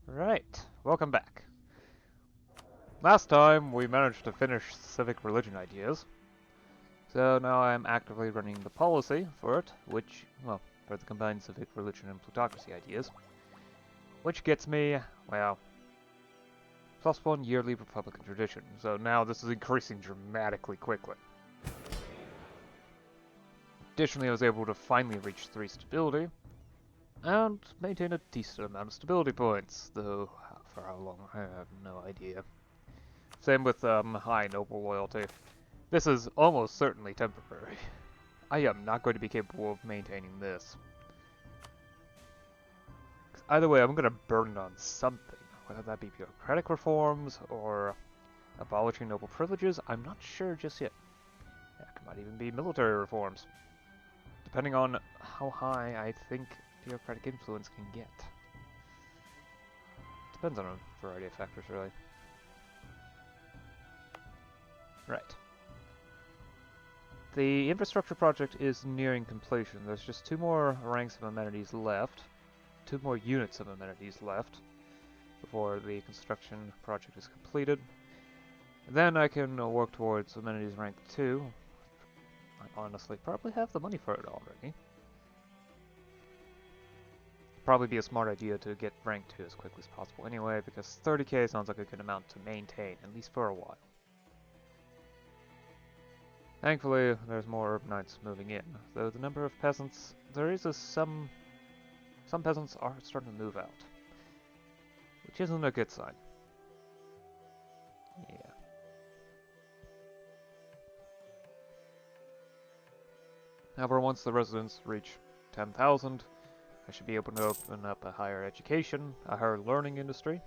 Right, welcome back. Last time we managed to finish civic religion ideas, so now I'm actively running the policy for it, for the combined civic religion and plutocracy ideas, which gets me, well, +1 yearly Republican tradition, so now this is increasing dramatically quickly. Additionally, I was able to finally reach 3 stability, and maintain a decent amount of stability points, though for how long I have no idea. Same with high noble loyalty. This is almost certainly temporary. I am not going to be capable of maintaining this. Either way, I'm going to burn it on something, whether that be bureaucratic reforms or abolishing noble privileges. I'm not sure just yet. Heck, it might even be military reforms, depending on how high I think bureaucratic influence can get. Depends on a variety of factors, really. Right. The infrastructure project is nearing completion. There's just 2 more ranks of amenities left, 2 more units of amenities left, before the construction project is completed. Then I can work towards amenities rank 2. I honestly probably have the money for it already. Probably be a smart idea to get rank 2 as quickly as possible anyway, because 30k sounds like a good amount to maintain, at least for a while. Thankfully, there's more urbanites moving in, though the number of peasants, some peasants are starting to move out, which isn't a good sign. Yeah. However, once the residents reach 10,000, I should be able to open up a higher education, a higher learning industry,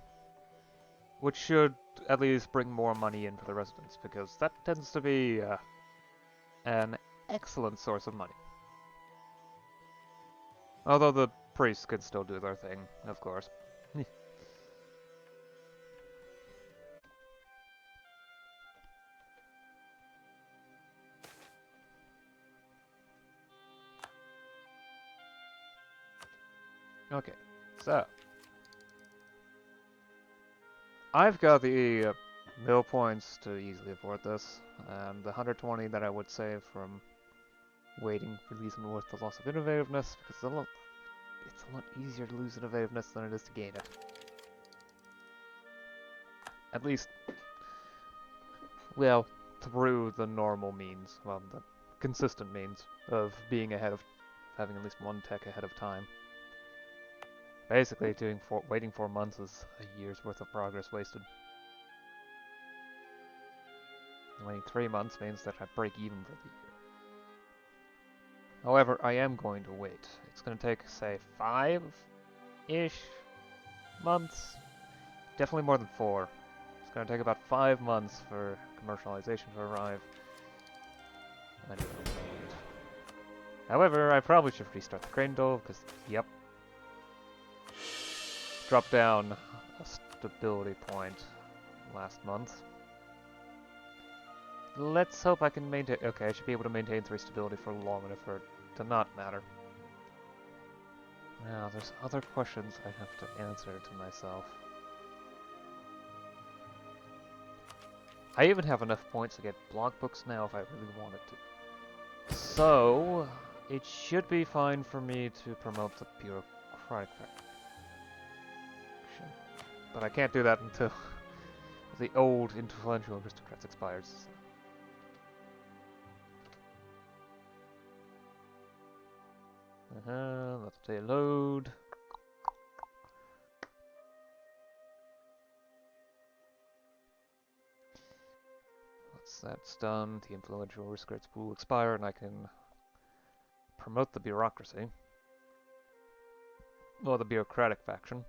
which should at least bring more money in for the residents, because that tends to be an excellent source of money. Although the priests can still do their thing, of course. Okay, so I've got the mill points to easily afford this, and the 120 that I would save from waiting for reason worth the loss of innovativeness, because it's a lot easier to lose innovativeness than it is to gain it. At least, well, through the normal means, well, the consistent means of being having at least one tech ahead of time. Basically, waiting 4 months is a year's worth of progress wasted. Waiting 3 months means that I break even for the year. However, I am going to wait. It's going to take, say, 5-ish months. Definitely more than 4. It's going to take about 5 months for commercialization to arrive. However, I probably should restart the crane dole, because, yep. Dropped down a stability point last month. Let's hope I can maintain... Okay, I should be able to maintain 3 stability for long enough for it to not matter. Now, there's other questions I have to answer to myself. I even have enough points to get blog books now if I really wanted to. So, it should be fine for me to promote the bureaucratic faction. But I can't do that until the old influential aristocrats expires. Let's say load. Once that's done, the influential aristocrats will expire and I can promote the bureaucracy. Or the bureaucratic faction.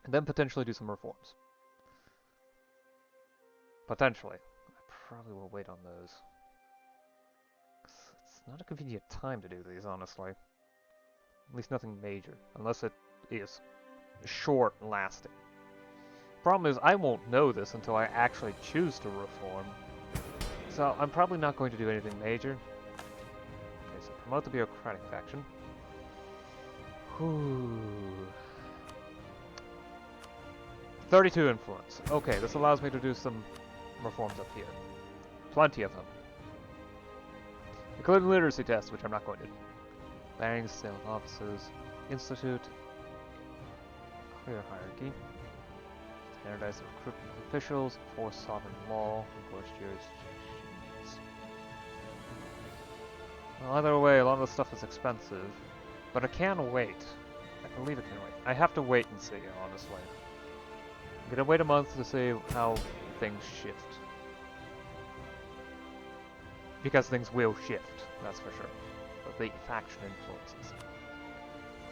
And then potentially do some reforms. Potentially. I probably will wait on those. It's not a convenient time to do these, honestly. At least nothing major. Unless it is short-lasting. Problem is, I won't know this until I actually choose to reform. So I'm probably not going to do anything major. Okay, so promote the bureaucratic faction. Whew. 32 influence. Okay, this allows me to do some reforms up here. Plenty of them. Including literacy tests, which I'm not going to do. Banks, sale of offices, institute, clear hierarchy, standardize the recruitment of officials, enforce sovereign law, enforce jurisdictions. Well, either way, a lot of the stuff is expensive, but I can wait. I believe it can wait. I have to wait and see, honestly. I'm gonna wait a month to see how things shift. Because things will shift, that's for sure. But the faction influences.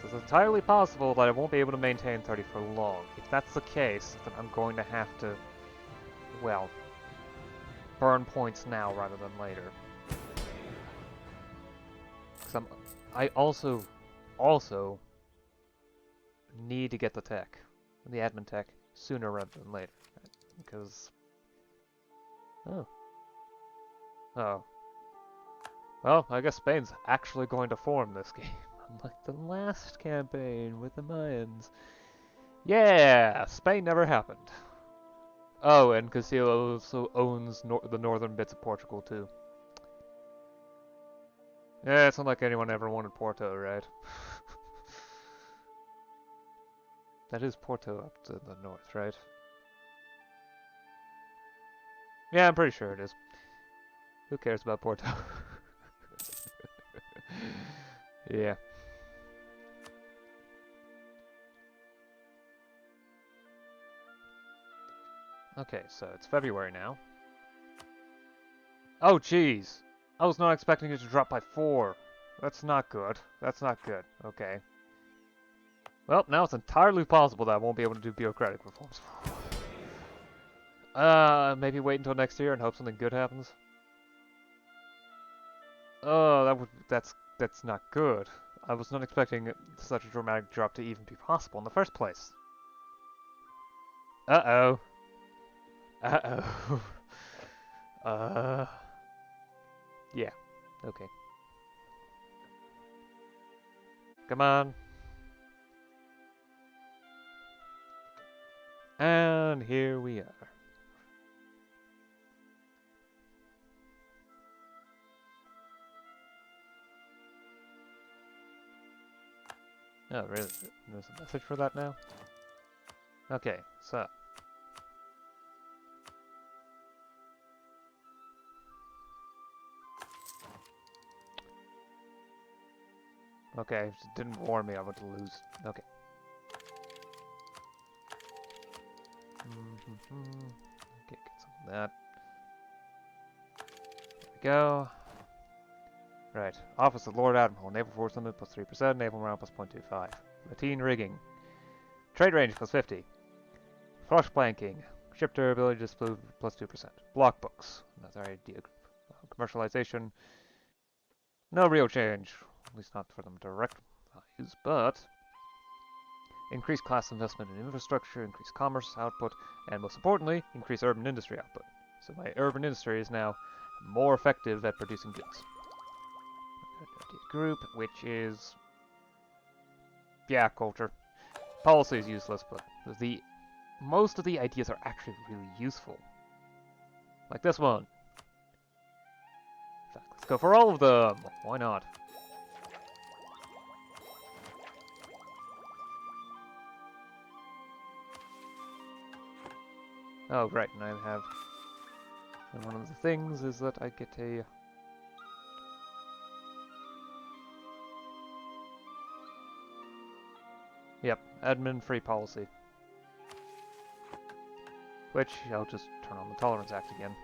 So it's entirely possible that I won't be able to maintain 30 for long. If that's the case, then I'm going to have to, well, burn points now rather than later. Because I also need to get the tech, the admin tech, sooner rather than later. Because, oh. Well, I guess Spain's actually going to form this game, unlike the last campaign with the Mayans. Yeah, Spain never happened. Oh, and Castile also owns the northern bits of Portugal too. Yeah, it's not like anyone ever wanted Porto, right? That is Porto up to the north, right? Yeah, I'm pretty sure it is. Who cares about Porto? Yeah. Okay, so it's February now. Oh, jeez! I was not expecting it to drop by 4. That's not good. That's not good. Okay. Well, now it's entirely possible that I won't be able to do bureaucratic reforms. Maybe wait until next year and hope something good happens. Oh, that's not good. I was not expecting such a dramatic drop to even be possible in the first place. Uh-oh. Uh-oh. Yeah. Okay. Come on. And here we are. Oh, really? There's a message for that now? Okay, so. Okay, it didn't warn me I would lose. Okay. Okay, get some of that. There we go. Right. Office of Lord Admiral. Naval Force Limit plus 3%. Naval Morale plus 0.25. Lateen Rigging. Trade Range plus 50. Flush Planking. Ship Durability Display plus 2%. Block Books. Another idea group. Commercialization. No real change. At least not for them direct values, but increased class investment in infrastructure, increased commerce output, and most importantly, increase urban industry output. So my urban industry is now more effective at producing goods. Group, which is, yeah, culture. Policy is useless, but most of the ideas are actually really useful. Like this one. In fact, let's go for all of them. Why not? Oh, right, and I have... And one of the things is that I get a... Yep, admin free policy. Which, I'll just turn on the Tolerance Act again.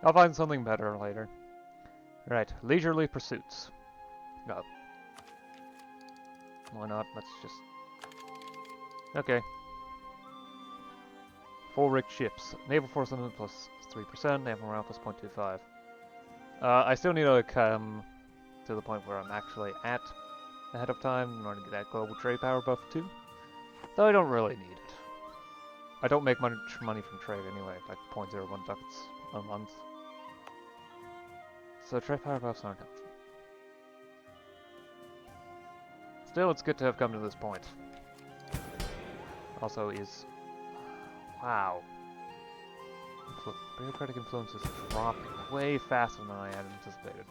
I'll find something better later. Right, leisurely pursuits. No. Why not? Let's just... Okay. 4 rigged ships. Naval Force Limit plus 3%, Naval Morale plus 0.25. I still need to come to the point where I'm actually at ahead of time in order to get that global trade power buff too. Though I don't really need it. I don't make much money from trade anyway, like 0.01 ducats a month. So trade power buffs aren't helpful. Still, it's good to have come to this point. Also, is Wow. Bureaucratic influence is dropping way faster than I had anticipated.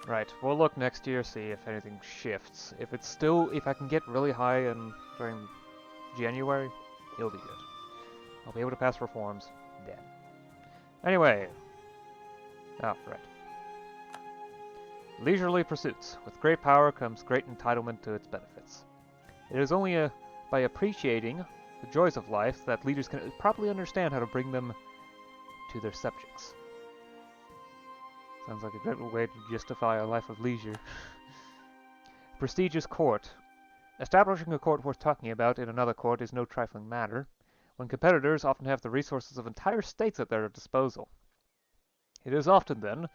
Right, we'll look next year, see if anything shifts. If I can get really high during January, it'll be good. I'll be able to pass reforms then. Anyway. Oh, right. Leisurely pursuits. With great power comes great entitlement to its benefits. It is only by appreciating the joys of life that leaders can properly understand how to bring them to their subjects. Sounds like a great way to justify a life of leisure. Prestigious court. Establishing a court worth talking about in another court is no trifling matter, when competitors often have the resources of entire states at their disposal. It is often, then,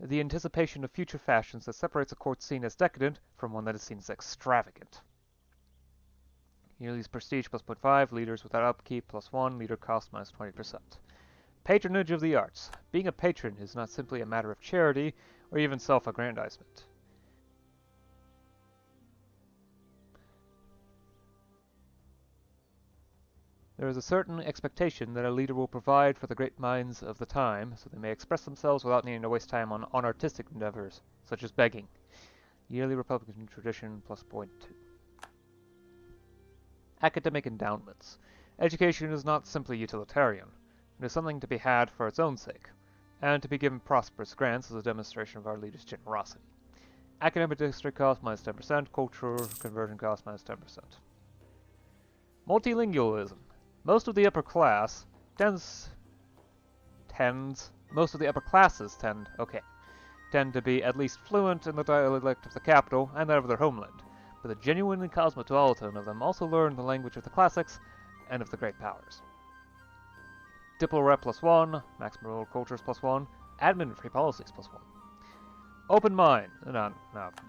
the anticipation of future fashions that separates a court seen as decadent from one that is seen as extravagant. Yearly's prestige plus 0.5, leaders without upkeep plus 1, leader cost minus 20%. Patronage of the arts. Being a patron is not simply a matter of charity or even self-aggrandizement. There is a certain expectation that a leader will provide for the great minds of the time, so they may express themselves without needing to waste time on unartistic endeavors, such as begging. Yearly Republican tradition plus 0.2. Academic endowments. Education is not simply utilitarian. It is something to be had for its own sake, and to be given prosperous grants is a demonstration of our leaders' generosity. Academic district cost minus 10%, cultural conversion cost minus 10%. Multilingualism. Most of the upper classes tend to be at least fluent in the dialect of the capital and that of their homeland, but the genuinely cosmopolitan of them also learn the language of the classics and of the great powers. Diplo-rep plus 1, maximum world cultures plus 1, admin and free policies plus 1. Open mind. No,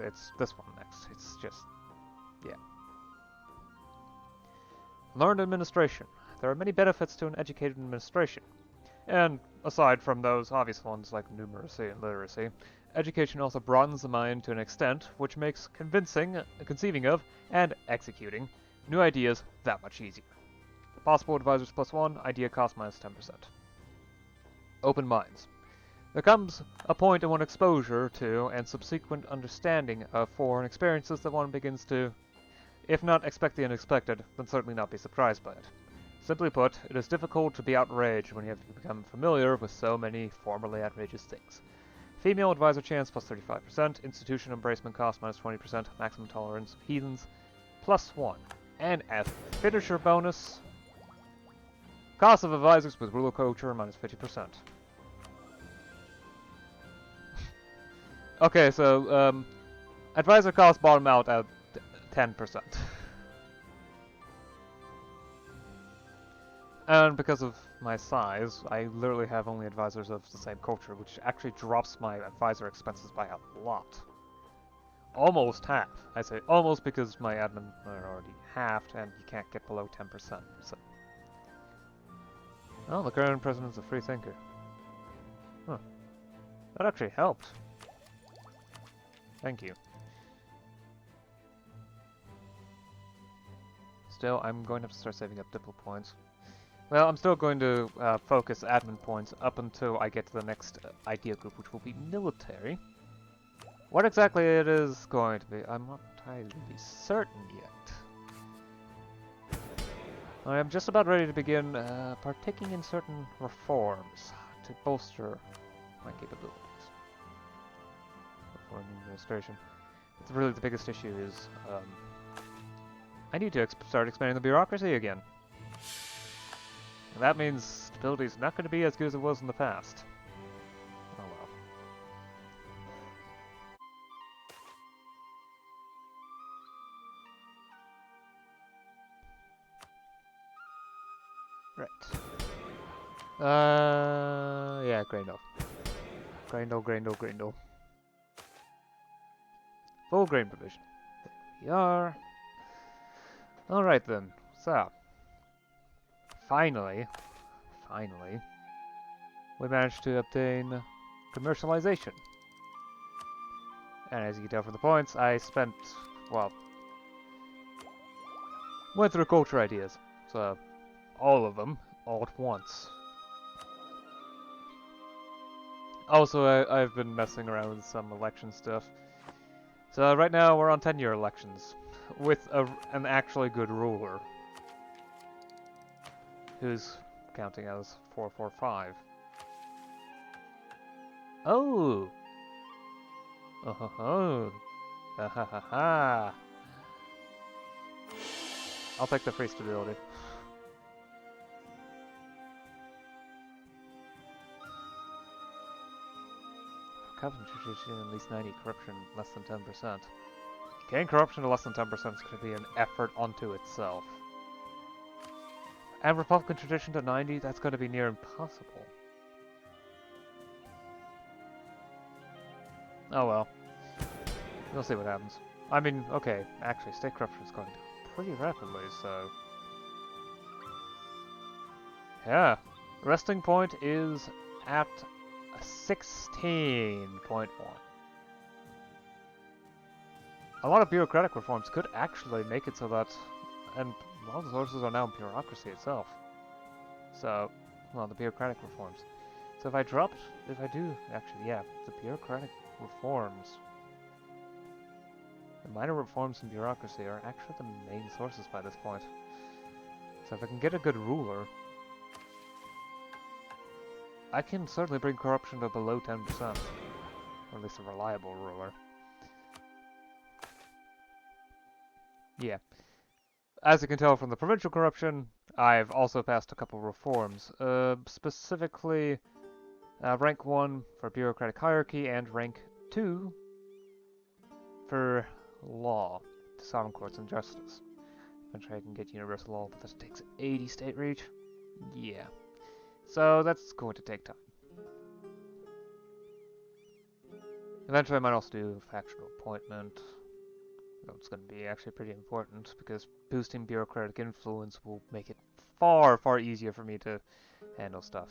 it's this one next. It's just, yeah. Learned administration. There are many benefits to an educated administration. And aside from those obvious ones like numeracy and literacy, education also broadens the mind to an extent which makes conceiving of, and executing new ideas that much easier. Possible advisors plus 1, idea cost minus 10%. Open minds. There comes a point in one exposure to and subsequent understanding of foreign experiences that one begins to, if not expect the unexpected, then certainly not be surprised by it. Simply put, it is difficult to be outraged when you have become familiar with so many formerly outrageous things. Female advisor chance plus 35%, institution embracement cost minus 20%, maximum tolerance, heathens plus 1. And as finisher bonus, cost of advisors with ruler culture minus 50%. Okay, so advisor costs bottom out at 10%. And because of my size, I literally have only advisors of the same culture, which actually drops my advisor expenses by a lot. Almost half. I say almost because my admin are already halved and you can't get below 10%. So. Oh, the current president's a free thinker. Huh. That actually helped. Thank you. Still, I'm going to have to start saving up diplo points. Well, I'm still going to focus admin points up until I get to the next idea group, which will be military. What exactly it is going to be, I'm not entirely certain yet. I am just about ready to begin partaking in certain reforms to bolster my capabilities. For administration. But really the biggest issue is I need to start expanding the bureaucracy again. And that means stability is not going to be as good as it was in the past. Oh well. Right. Yeah, Graindle. Graindle. Full grain provision. There we are. Alright then. So. Finally, we managed to obtain commercialization. And as you can tell from the points, I spent, well, Went through culture ideas. So, all of them, all at once. Also, I've been messing around with some election stuff. So right now we're on 10-year elections, with an actually good ruler, who's counting as 445. Oh! Oh ho ho! Ha ha ha ha! I'll take the free stability. Concentration at least 90, corruption less than 10%. Getting corruption to less than 10% is going to be an effort unto itself. And Republican tradition to 90, that's going to be near impossible. Oh well. We'll see what happens. I mean, okay, actually, state corruption is going down pretty rapidly, so... Yeah. Resting point is at 16.1. A lot of bureaucratic reforms could actually make it so that, and a lot of the sources are now bureaucracy itself. So, well, the bureaucratic reforms. So if I do, actually, yeah, the bureaucratic reforms, the minor reforms in bureaucracy are actually the main sources by this point. So if I can get a good ruler, I can certainly bring corruption to below 10%, or at least a reliable ruler. Yeah. As you can tell from the provincial corruption, I've also passed a couple reforms. Specifically, rank 1 for bureaucratic hierarchy and rank 2 for law, sovereign courts and justice. Eventually I can get universal law, but that takes 80 state reach. Yeah. So that's going to take time. Eventually I might also do factional appointment. That's going to be actually pretty important, because boosting bureaucratic influence will make it far, far easier for me to handle stuff.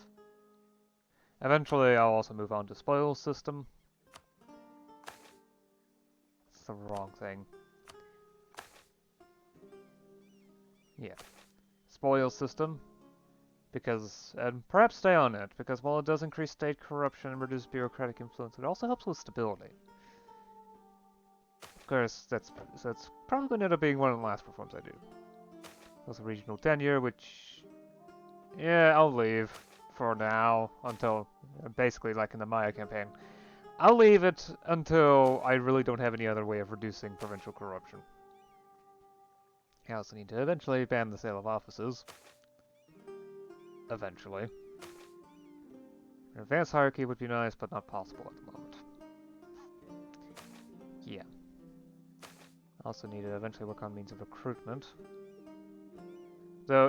Eventually I'll also move on to spoils system. It's the wrong thing. Yeah. Spoils system. Because, and perhaps stay on it, because while it does increase state corruption and reduce bureaucratic influence, it also helps with stability. Of course, that's probably going to end up being one of the last reforms I do. There's a regional tenure, which, yeah, I'll leave for now, until, basically like in the MEIOU campaign. I'll leave it until I really don't have any other way of reducing provincial corruption. I also need to eventually ban the sale of offices. Eventually. An advanced hierarchy would be nice, but not possible at the moment. Yeah. Also need to eventually work on means of recruitment. Though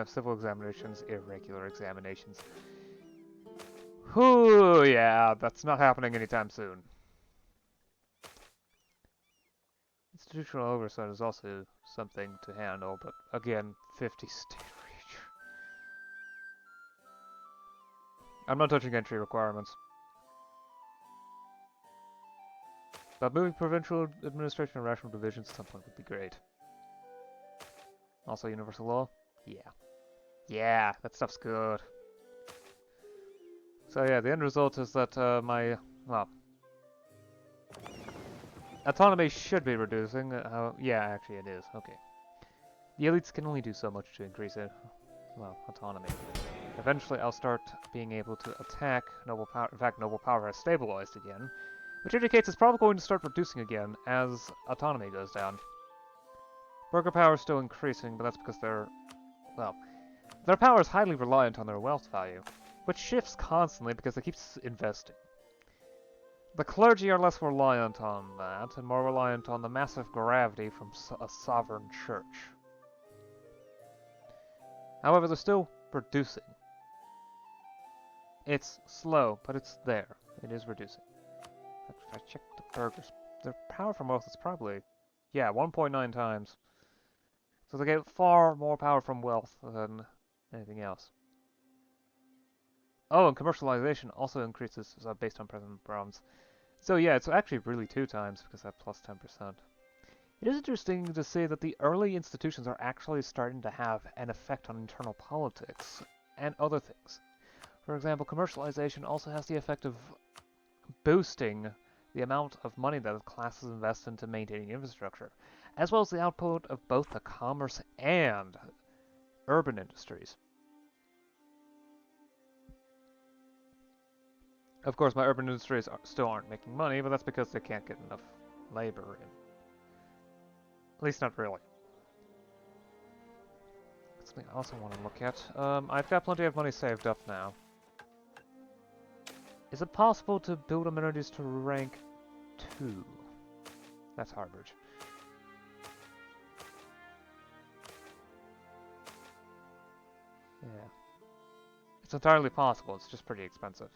civil examinations, irregular examinations. Whew, yeah, that's not happening anytime soon. Institutional oversight is also something to handle, but again, 50 state reach. I'm not touching entry requirements. But moving provincial administration and rational divisions at some point would be great. Also universal law? Yeah. Yeah, that stuff's good. So yeah, the end result is that well, autonomy should be reducing. Yeah, actually it is. Okay. The elites can only do so much to increase it. Well, autonomy. Eventually I'll start being able to attack noble power. In fact, noble power has stabilized again, which indicates it's probably going to start reducing again as autonomy goes down. Burger power is still increasing, but that's because their power is highly reliant on their wealth value, which shifts constantly because they keep investing. The clergy are less reliant on that, and more reliant on the massive gravity from a sovereign church. However, they're still producing. It's slow, but it's there. It is reducing. If I check the burgers, their power from wealth is probably, yeah, 1.9 times. So they get far more power from wealth than anything else. Oh, and commercialization also increases based on present problems. So yeah, it's actually really 2 times because that plus 10%. It is interesting to see that the early institutions are actually starting to have an effect on internal politics and other things. For example, commercialization also has the effect of boosting the amount of money that the classes invest into maintaining infrastructure, as well as the output of both the commerce and urban industries. Of course, my urban industries still aren't making money, but that's because they can't get enough labor in. At least not really. Something I also want to look at. I've got plenty of money saved up now. Is it possible to build amenities to rank 2? That's Harbridge. Yeah. It's entirely possible, it's just pretty expensive.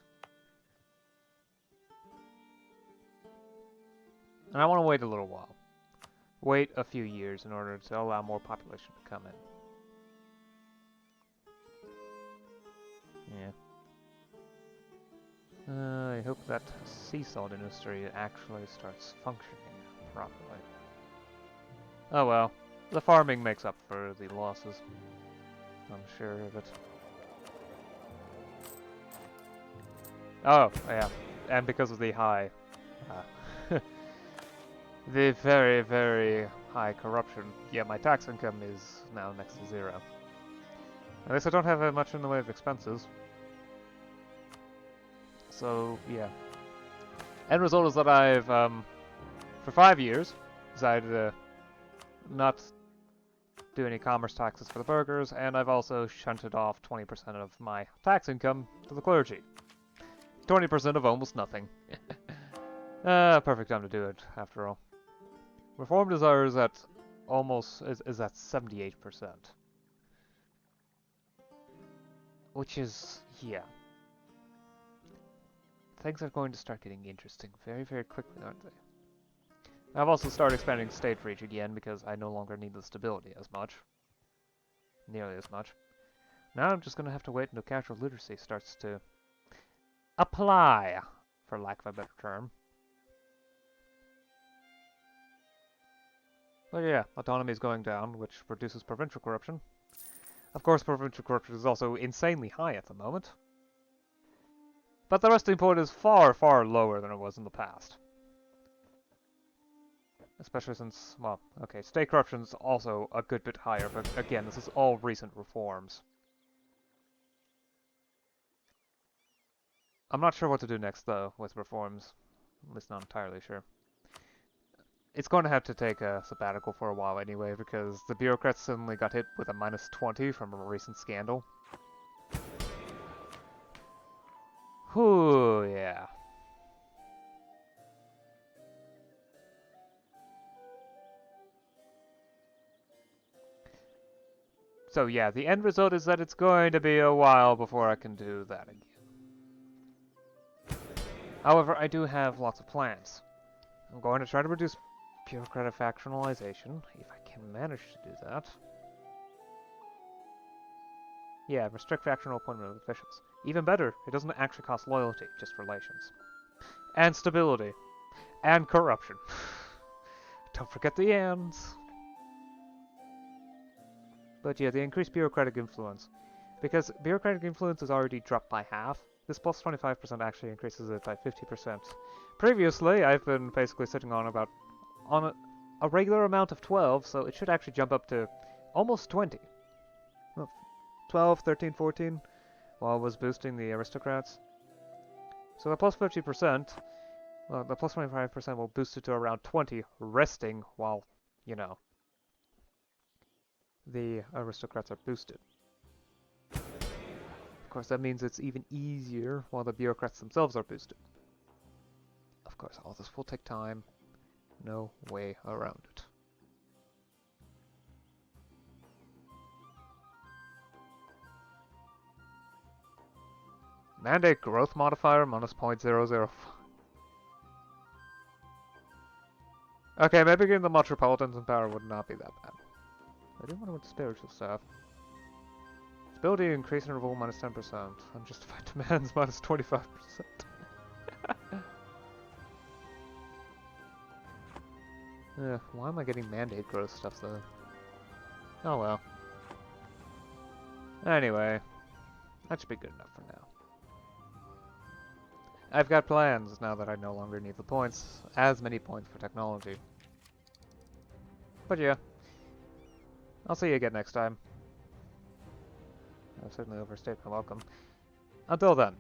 And I want to wait a little while. Wait a few years in order to allow more population to come in. Yeah. I hope that sea salt industry actually starts functioning properly. Oh well, the farming makes up for the losses. I'm sure of it. Oh, yeah, and because of the high, the very, very high corruption, yeah, my tax income is now next to 0. At least I don't have much in the way of expenses. So, yeah. End result is that I've, for 5 years, decided to not do any commerce taxes for the burgers, and I've also shunted off 20% of my tax income to the clergy. 20% of almost nothing. Perfect time to do it, after all. Reform desire is at almost, is at 78%. Which is, yeah. Things are going to start getting interesting very, very quickly, aren't they? I've also started expanding state reach again because I no longer need the stability as much. Nearly as much. Now I'm just going to have to wait until casual literacy starts to apply, for lack of a better term. But yeah, autonomy is going down, which reduces provincial corruption. Of course, provincial corruption is also insanely high at the moment. But the resting point is far, far lower than it was in the past. Especially since, well, okay, state corruption is also a good bit higher, but again, this is all recent reforms. I'm not sure what to do next, though, with reforms. At least not entirely sure. It's going to have to take a sabbatical for a while anyway, because the bureaucrats suddenly got hit with a -20 from a recent scandal. Whew, yeah. So yeah, the end result is that it's going to be a while before I can do that again. However, I do have lots of plans. I'm going to try to reduce bureaucratic factionalization, if I can manage to do that. Yeah, restrict factional appointment of officials. Even better, it doesn't actually cost loyalty, just relations. And stability. And corruption. Don't forget the ands. But yeah, the increased bureaucratic influence. Because bureaucratic influence is already dropped by half, this plus 25% actually increases it by 50%. Previously, I've been basically sitting on about a regular amount of 12, so it should actually jump up to almost 20. Well, 12, 13, 14, while I was boosting the aristocrats. So the plus 50%, well, the plus 25% will boost it to around 20, resting while, you know, the aristocrats are boosted. Of course, that means it's even easier while the bureaucrats themselves are boosted. Of course, all this will take time. No way around it. Mandate growth modifier -0.005. Okay, maybe getting the metropolitans in power would not be that bad. I do want to spiritual stuff. Stability increase interval -10%. Unjustified demands -25%. Why am I getting mandate growth stuff though? Oh well. Anyway, that should be good enough for now. I've got plans now that I no longer need the points, as many points for technology. But yeah, I'll see you again next time. I've certainly overstayed my welcome. Until then.